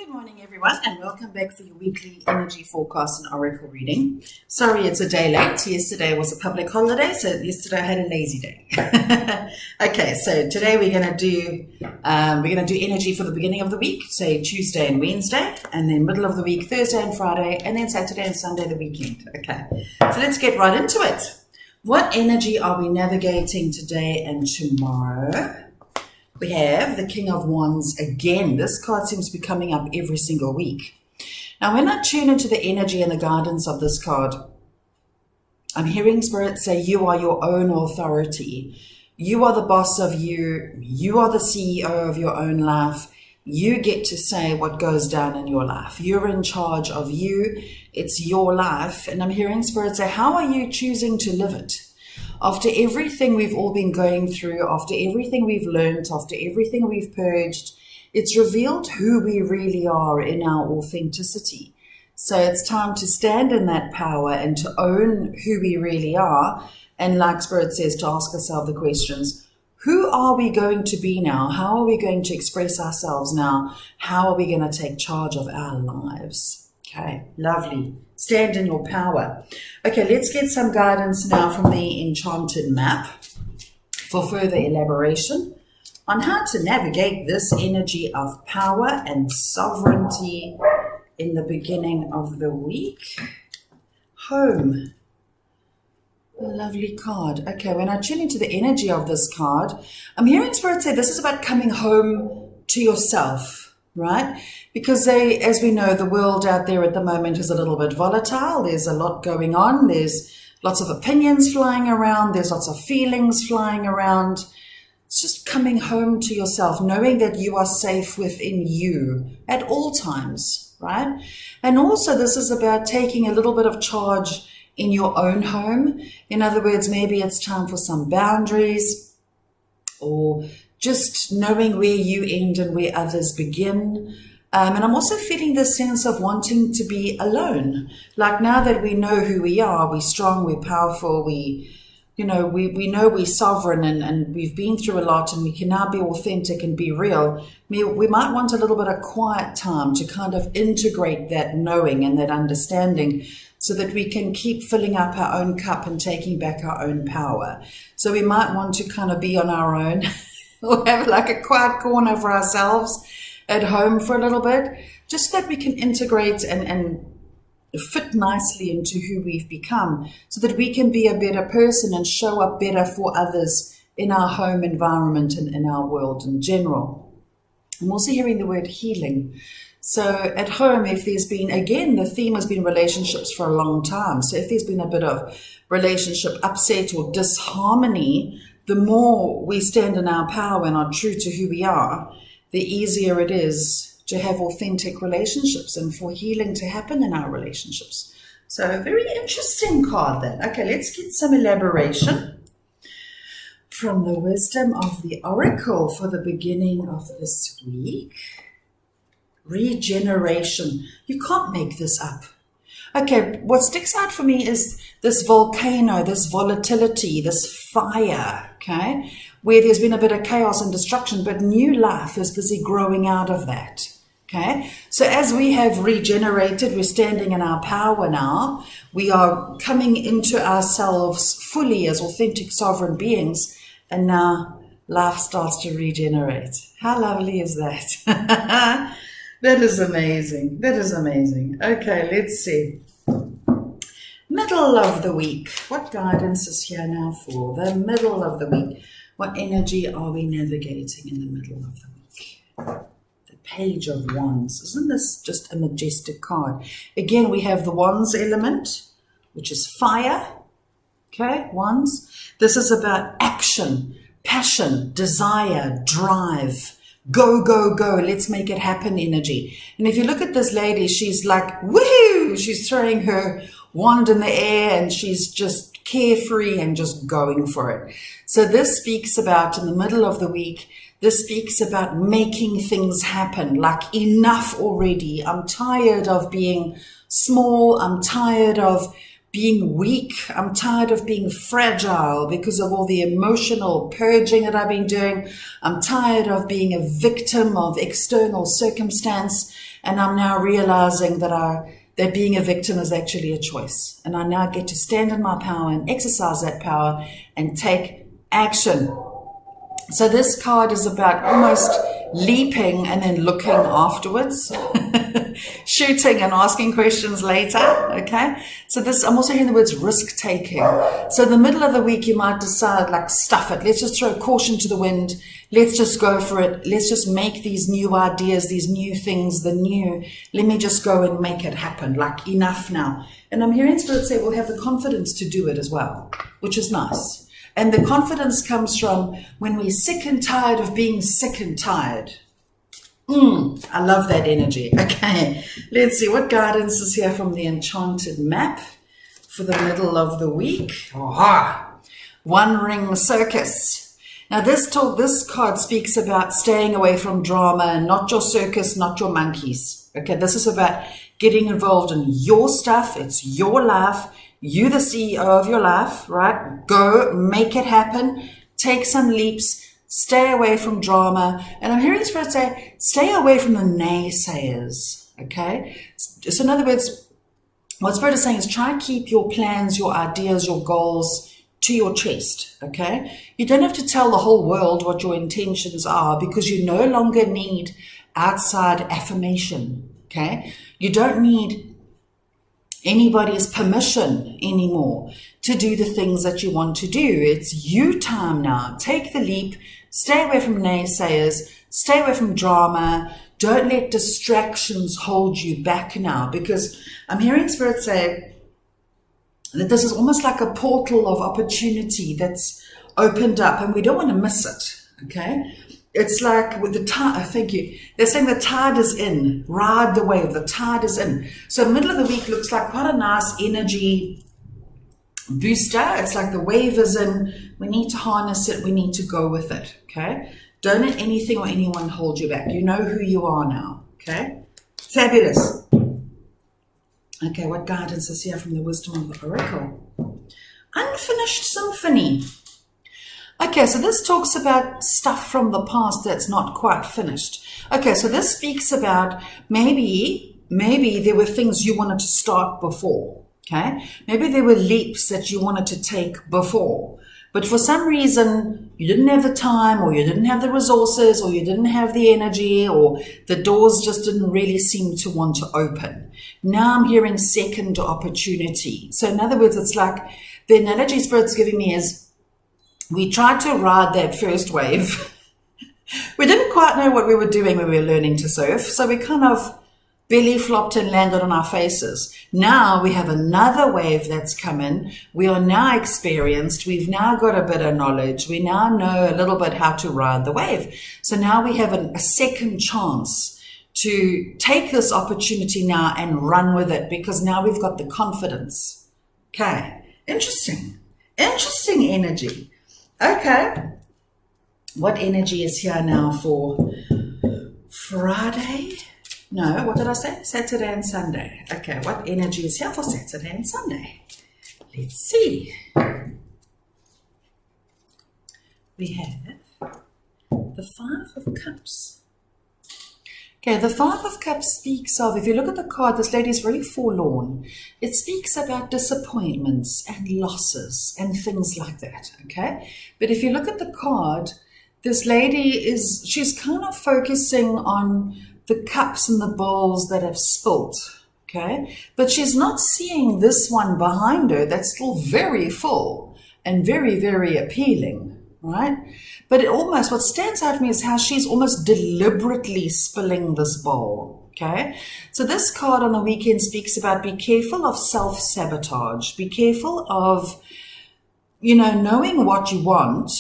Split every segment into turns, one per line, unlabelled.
Good morning, everyone, and welcome back for your weekly energy forecast and oracle reading. Sorry, it's a day late. Yesterday was a public holiday, so yesterday I had a lazy day. Okay, so today we're gonna do energy for the beginning of the week, say Tuesday and Wednesday, and then middle of the week Thursday and Friday, and then Saturday and Sunday the weekend. Okay, so let's get right into it. What energy are we navigating today and tomorrow? We have the King of Wands again. This card seems to be coming up every single week. Now, when I tune into the energy and the guidance of this card, I'm hearing Spirit say you are your own authority. You are the boss of you. You are the CEO of your own life. You get to say what goes down in your life. You're in charge of you. It's your life. And I'm hearing Spirit say, how are you choosing to live it? After everything we've all been going through, after everything we've learned, after everything we've purged, it's revealed who we really are in our authenticity. So it's time to stand in that power and to own who we really are. And like Spirit says, to ask ourselves the questions, who are we going to be now? How are we going to express ourselves now? How are we going to take charge of our lives? Okay, lovely. Stand in your power. Okay, let's get some guidance now from the Enchanted Map for further elaboration on how to navigate this energy of power and sovereignty in the beginning of the week. Home. A lovely card. Okay, when I tune into the energy of this card, I'm hearing Spirit say this is about coming home to yourself, right? Because as we know, the world out there at the moment is a little bit volatile. There's a lot going on. There's lots of opinions flying around. There's lots of feelings flying around. It's just coming home to yourself, knowing that you are safe within you at all times, right? And also this is about taking a little bit of charge in your own home. In other words, maybe it's time for some boundaries, or just knowing where you end and where others begin. And I'm also feeling this sense of wanting to be alone. Like now that we know who we are, we're strong, we're powerful, we know we're sovereign and we've been through a lot and we can now be authentic and be real. We might want a little bit of quiet time to kind of integrate that knowing and that understanding so that we can keep filling up our own cup and taking back our own power. So we might want to kind of be on our own or have like a quiet corner for ourselves at home for a little bit, just so that we can integrate and fit nicely into who we've become, so that we can be a better person and show up better for others in our home environment and in our world in general. I'm also hearing the word healing. So at home, if there's been, again, the theme has been relationships for a long time. So if there's been a bit of relationship upset or disharmony, the more we stand in our power and are true to who we are, the easier it is to have authentic relationships and for healing to happen in our relationships. So very interesting card then. Okay, let's get some elaboration from the wisdom of the oracle for the beginning of this week. Regeneration. You can't make this up. Okay, what sticks out for me is this volcano, this volatility, this fire, okay, where there's been a bit of chaos and destruction, but new life is busy growing out of that, okay? So as we have regenerated, we're standing in our power now, we are coming into ourselves fully as authentic sovereign beings, and now life starts to regenerate. How lovely is that? That is amazing. That is amazing. Okay, let's see. Middle of the week. What guidance is here now for the middle of the week? What energy are we navigating in the middle of the week? The Page of Wands. Isn't this just a majestic card? Again, we have the Wands element, which is fire. Okay, Wands. This is about action, passion, desire, drive. Go, go, go, let's make it happen energy. And if you look at this lady, she's like, woohoo! She's throwing her wand in the air and she's just carefree and just going for it. So this speaks about, in the middle of the week, this speaks about making things happen, like enough already. I'm tired of being small. I'm tired of being weak. I'm tired of being fragile because of all the emotional purging that I've been doing. I'm tired of being a victim of external circumstance. And I'm now realizing that being a victim is actually a choice. And I now get to stand in my power and exercise that power and take action. So this card is about almost leaping and then looking afterwards, shooting and asking questions later. Okay. So I'm also hearing the words risk taking. So in the middle of the week, you might decide, like, stuff it. Let's just throw caution to the wind. Let's just go for it. Let's just make these new ideas, these new things, let me just go and make it happen. Like, enough now. And I'm hearing Spirit say we'll have the confidence to do it as well, which is nice. And the confidence comes from when we're sick and tired of being sick and tired. I love that energy. Okay, let's see what guidance is here from the Enchanted Map for the middle of the week. One Ring Circus. Now this card speaks about staying away from drama and not your circus, not your monkeys. Okay, this is about getting involved in your stuff. It's your life. You the CEO of your life, right? Go, make it happen, take some leaps, stay away from drama. And I'm hearing Spirit say, stay away from the naysayers, okay? So in other words, what Spirit is saying is try and keep your plans, your ideas, your goals to your chest, okay? You don't have to tell the whole world what your intentions are because you no longer need outside affirmation, okay? You don't need anybody's permission anymore to do the things that you want to do. It's you time now. Take the leap. Stay away from naysayers. Stay away from drama. Don't let distractions hold you back now, because I'm hearing Spirit say that this is almost like a portal of opportunity that's opened up and we don't want to miss it, okay? It's like with the tide, thank you. They're saying the tide is in. Ride the wave. The tide is in. So middle of the week looks like quite a nice energy booster. It's like the wave is in. We need to harness it. We need to go with it. Okay. Don't let anything or anyone hold you back. You know who you are now. Okay. Fabulous. Okay. What guidance is here from the wisdom of the oracle? Unfinished symphony. Okay, so this talks about stuff from the past that's not quite finished. Okay, so this speaks about maybe there were things you wanted to start before, okay? Maybe there were leaps that you wanted to take before, but for some reason you didn't have the time, or you didn't have the resources, or you didn't have the energy, or the doors just didn't really seem to want to open. Now I'm hearing second opportunity. So in other words, it's like the analogy Spirit's giving me is, we tried to ride that first wave. We didn't quite know what we were doing when we were learning to surf. So we kind of belly flopped and landed on our faces. Now we have another wave that's come in. We are now experienced. We've now got a bit of knowledge. We now know a little bit how to ride the wave. So now we have a second chance to take this opportunity now and run with it, because now we've got the confidence. Okay. Interesting energy. Okay, what energy is here now for Friday? No, what did I say? Saturday and Sunday. Okay, what energy is here for Saturday and Sunday? Let's see. We have the Five of Cups. Okay, the Five of Cups speaks of, if you look at the card, this lady is very forlorn. It speaks about disappointments and losses and things like that, okay? But if you look at the card, this lady she's kind of focusing on the cups and the bowls that have spilt, okay? But she's not seeing this one behind her that's still very full and very, very appealing, right? But what stands out to me is how she's almost deliberately spilling this bowl, okay? So this card on the weekend speaks about be careful of self-sabotage. Be careful of, knowing what you want,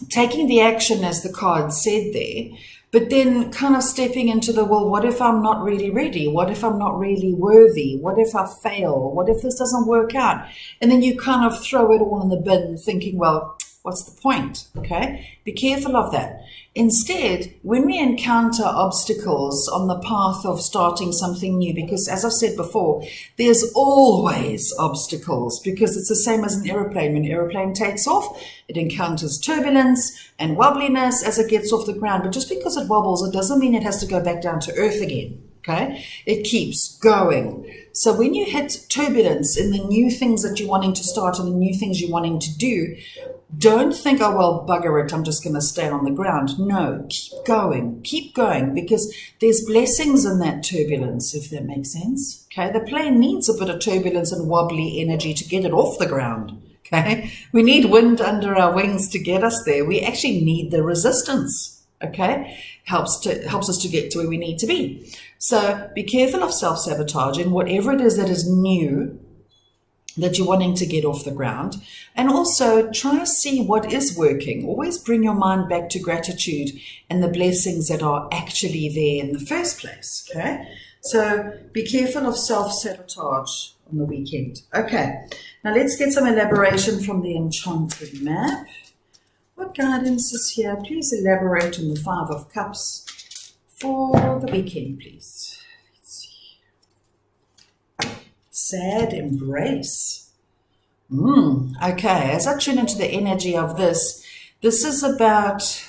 taking the action as the card said there, but then kind of stepping into what if I'm not really ready? What if I'm not really worthy? What if I fail? What if this doesn't work out? And then you kind of throw it all in the bin thinking, well, what's the point? Okay, be careful of that. Instead, when we encounter obstacles on the path of starting something new, because as I've said before, there's always obstacles, because it's the same as an aeroplane. When an aeroplane takes off, it encounters turbulence and wobbliness as it gets off the ground. But just because it wobbles, it doesn't mean it has to go back down to earth again. Okay, it keeps going. So when you hit turbulence in the new things that you're wanting to start and the new things you're wanting to do, don't think, oh, well, bugger it, I'm just going to stay on the ground. No, keep going, because there's blessings in that turbulence, if that makes sense. Okay, the plane needs a bit of turbulence and wobbly energy to get it off the ground. Okay, we need wind under our wings to get us there. We actually need the resistance. Okay, helps us to get to where we need to be. So be careful of self-sabotage in whatever it is that is new that you're wanting to get off the ground. And also try to see what is working. Always bring your mind back to gratitude and the blessings that are actually there in the first place. Okay, so be careful of self-sabotage on the weekend. Okay, now let's get some elaboration from the Enchanted Map. What guidance is here? Please elaborate on the Five of Cups for the weekend, please. Let's see. Sad embrace. Okay, as I tune into the energy of this is about,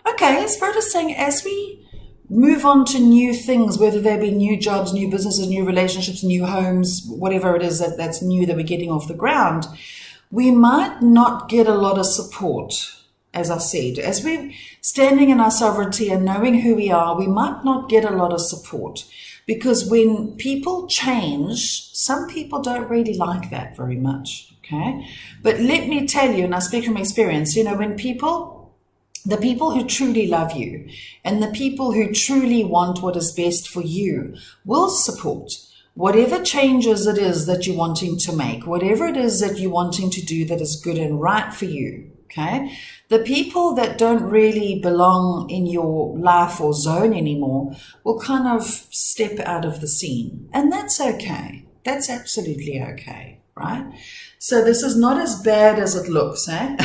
okay, Spirit is saying as we move on to new things, whether they be new jobs, new businesses, new relationships, new homes, whatever it is that's new that we're getting off the ground, we might not get a lot of support. As I said, as we're standing in our sovereignty and knowing who we are, we might not get a lot of support, because when people change, some people don't really like that very much. Okay, but let me tell you, and I speak from experience, when the people who truly love you and the people who truly want what is best for you will support whatever changes it is that you're wanting to make, whatever it is that you're wanting to do that is good and right for you. Okay, the people that don't really belong in your life or zone anymore will kind of step out of the scene, and that's okay. That's absolutely okay, right? So this is not as bad as it looks, eh?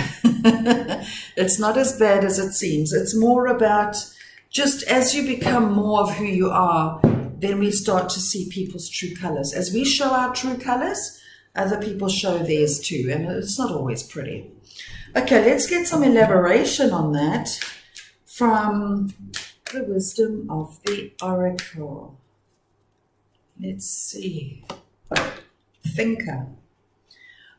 It's not as bad as it seems. It's more about just as you become more of who you are, then we start to see people's true colors. As we show our true colors, other people show theirs too, and it's not always pretty. Okay, let's get some elaboration on that from the wisdom of the oracle. Let's see. Thinker.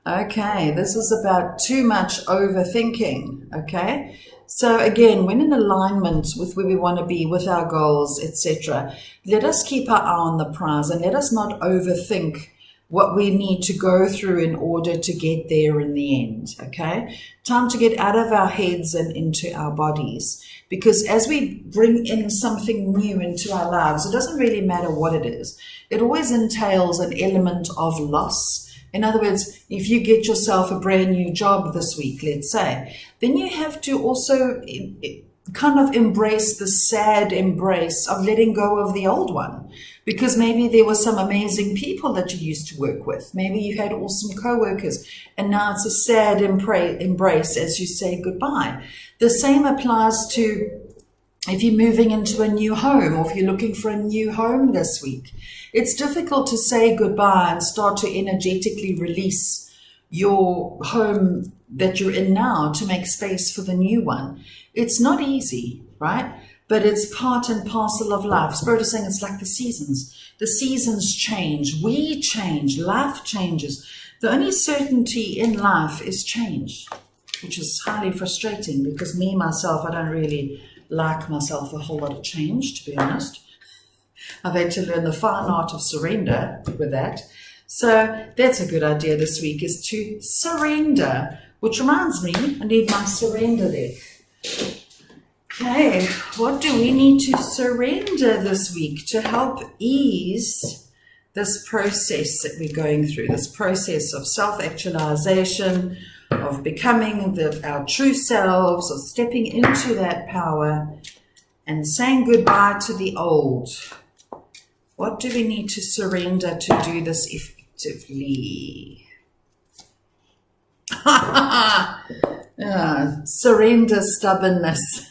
Okay, this is about too much overthinking. Okay, so again, when in alignment with where we want to be, with our goals, etc., let us keep our eye on the prize and let us not overthink what we need to go through in order to get there in the end. Okay, time to get out of our heads and into our bodies, because as we bring in something new into our lives, it doesn't really matter what it is. It always entails an element of loss. In other words, if you get yourself a brand new job this week, let's say, then you have to also kind of embrace the sad embrace of letting go of the old one, because maybe there were some amazing people that you used to work with. Maybe you had awesome co-workers, and now it's a sad embrace as you say goodbye. The same applies to if you're moving into a new home, or if you're looking for a new home this week. It's difficult to say goodbye and start to energetically release your home that you're in now to make space for the new one. It's not easy, right? But it's part and parcel of life. Spirit is saying it's like the seasons. The seasons change. We change. Life changes. The only certainty in life is change, which is highly frustrating, because myself, I don't really like myself a whole lot of change, to be honest. I've had to learn the fine art of surrender with that. So that's a good idea this week, is to surrender, which reminds me, I need my surrender deck. Okay, what do we need to surrender this week to help ease this process that we're going through, this process of self-actualization, of becoming our true selves, of stepping into that power and saying goodbye to the old? What do we need to surrender to do this effectively? Surrender stubbornness.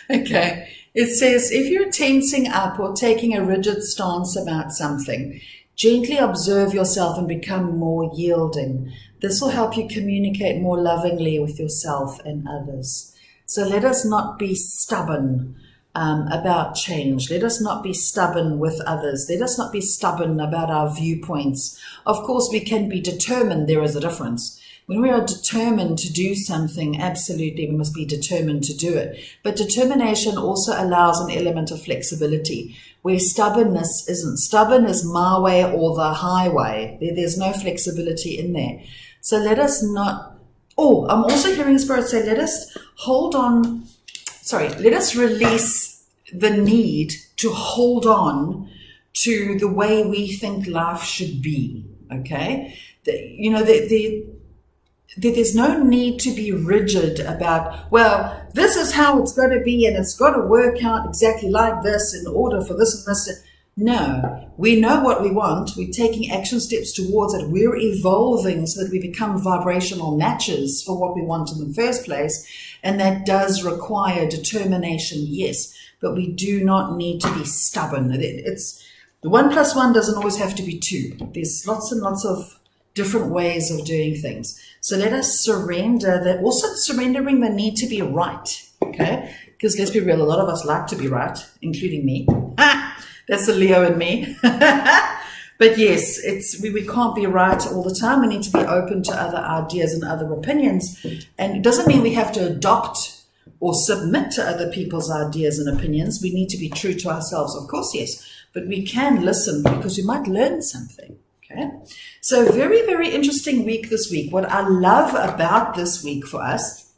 Okay. It says, if you're tensing up or taking a rigid stance about something, gently observe yourself and become more yielding. This will help you communicate more lovingly with yourself and others. So let us not be stubborn about change. Let us not be stubborn with others. Let us not be stubborn about our viewpoints. Of course, we can be determined. There is a difference. When we are determined to do something, absolutely, we must be determined to do it. But determination also allows an element of flexibility, where stubbornness isn't. Stubborn is my way or the highway. There's no flexibility in there. So let us not, I'm also hearing Spirit say, let us release the need to hold on to the way we think life should be, okay? There's no need to be rigid about, well, this is how it's got to be and it's got to work out exactly like this in order for this and this. No, we know what we want. We're taking action steps towards it. We're evolving so that we become vibrational matches for what we want in the first place. And that does require determination, yes, but we do not need to be stubborn. It's the 1 + 1 doesn't always have to be 2. There's lots and lots of different ways of doing things. So let us surrender that, also surrendering the need to be right, okay? Because let's be real, a lot of us like to be right, including me. That's a Leo in me. But yes, we can't be right all the time. We need to be open to other ideas and other opinions. And it doesn't mean we have to adopt or submit to other people's ideas and opinions. We need to be true to ourselves, of course, yes. But we can listen because we might learn something. Okay, so very, very interesting week this week. What I love about this week for us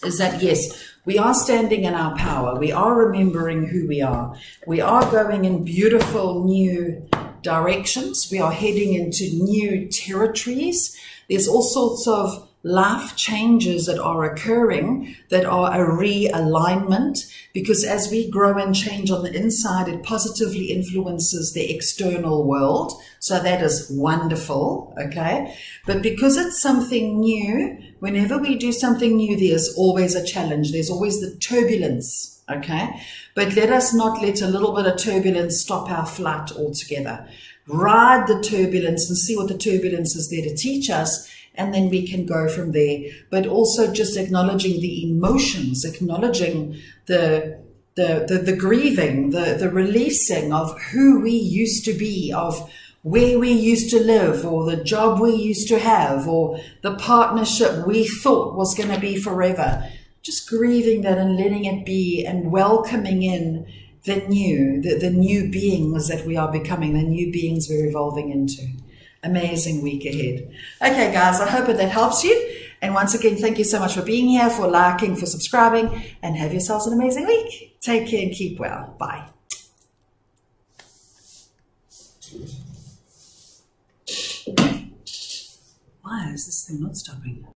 is that, yes, we are standing in our power. We are remembering who we are. We are going in beautiful new directions. We are heading into new territories. There's all sorts of life changes that are occurring that are a realignment, because as we grow and change on the inside, it positively influences the external world. So that is wonderful, okay? But because it's something new, whenever we do something new, there's always a challenge. There's always the turbulence, okay? But let us not let a little bit of turbulence stop our flight altogether. Ride the turbulence and see what the turbulence is there to teach us, and then we can go from there. But also just acknowledging the emotions, acknowledging the grieving, the releasing of who we used to be, of where we used to live, or the job we used to have, or the partnership we thought was going to be forever. Just grieving that and letting it be, and welcoming in the new beings that we are becoming, the new beings we're evolving into. Amazing week ahead. Okay, guys, I hope that helps you. And once again, thank you so much for being here, for liking, for subscribing, and have yourselves an amazing week. Take care and keep well. Bye. Why is this thing not stopping?